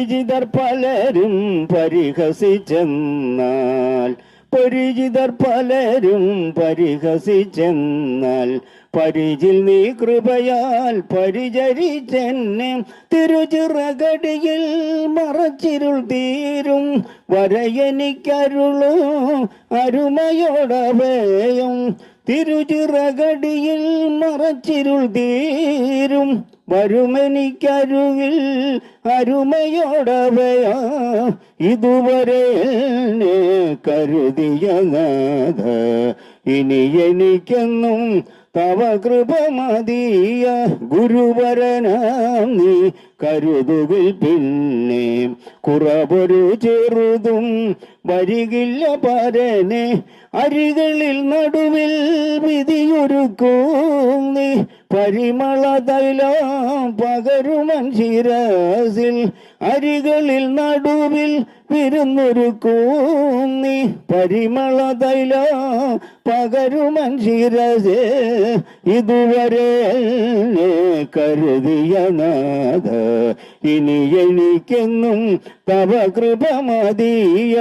പരിചിതർ പലരും പരിഹസിച്ചെന്നാൽ പരിചിതർ പലരും പരിഹസിച്ചെന്നാൽ പരിചിൽ നീ കൃപയാൽ പരിചരിച്ചെന്നെ തിരുചിറകടിയിൽ മറച്ചിരുൾ തീരും വരയെനിക്കരുളു അരുമയോടവേയും തിരുചിറകടിയിൽ മറച്ചിരുൾ തീരും വരുമെനിക്കരുകിൽ അരുമയോടവയാ ഇതുവരെ എന്നെ കരുതിയ നാഥ ഇനി എനിക്കെന്നും തവ കൃപ മതിയ ഗുരുവരനാം നീ കരുതുകിൽ പിന്നെ കുറവൊരു ചെറുതും വരികില്ല പരനെ അരികളിൽ നടുവിൽ വിധിയൊരുക്കും നീ പരിമള തൈലം പകരുമൻ ശിരസിൽ അരികളിൽ നടുവിൽ വിരുന്നൊരുക്കും നീ പരിമള തൈലം പകരുമൻ ശിരസ് ഇതുവരെ കരുതിയ നാഥ ഇനി എനിക്കെന്നും തവ കൃപ മതിയ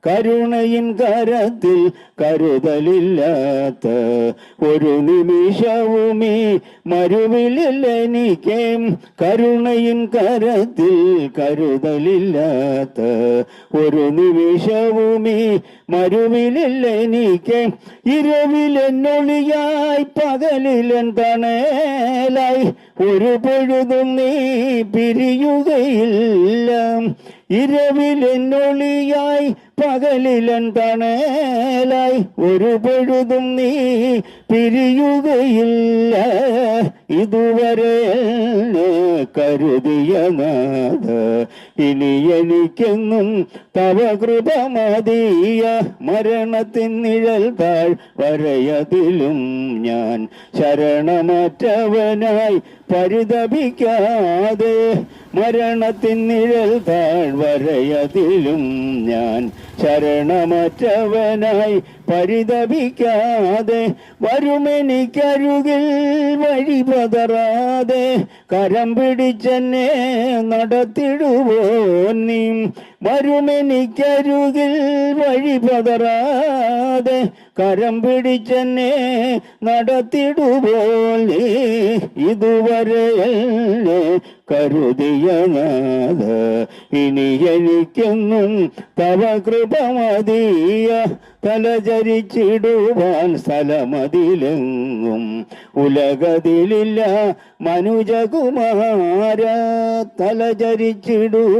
കരുണയിൻ കരത്തിൽ കരുതലില്ലാത്ത ഒരു നിമിഷവുമീ മരുവിലില്ല എനിക്ക് കരുണയിൻ കരത്തിൽ കരുതലില്ലാത്ത ഒരു നിമിഷവുമീ മരുവിലില്ല എനിക്ക് ഇരവിലെന്നൊളിയായി പകലിലൻ തണലായി ഒരു പൊഴുതും നീ പിരിയുകയില്ല ഇരവിലെന്നൊളിയായി പകലിലൻ തണലായി ഒരു പൊഴുതും നീ പിരിയുകയില്ല ഇതുവരെ കരുതിയ നാഥ ഇനി എനിക്കെന്നും തവ കൃപ മതിയ മരണത്തിൻ നിഴൽ താഴ് വരയതിലും ഞാൻ ശരണമറ്റവനായി പരിതപിക്കാതെ മരണത്തിൻ നിഴൽ താഴ് വരയതിലും ഞാൻ ശരണമറ്റവനായി പരിതപിക്കാതെ വരുമെനിക്കരുകിൽ വഴി പതറാതെ കരം പിടിച്ചെന്നെ നടത്തിടുവോ നീ വരുമെനിക്കരുകിൽ വഴി പതറാതെ കരം പിടിച്ചെന്നെ നടത്തിടുപോൽ നീ ഇതുവരെ കരുതിയ നാഥ ഇനി എനിക്കെന്നും തവ കൃപ മതിയ തലചരിച്ചിടുവാൻ സ്ഥലമതിലെങ്ങും ഉലകതിലില്ല മനുജകുമാര തലചരിച്ചിടുവാൻ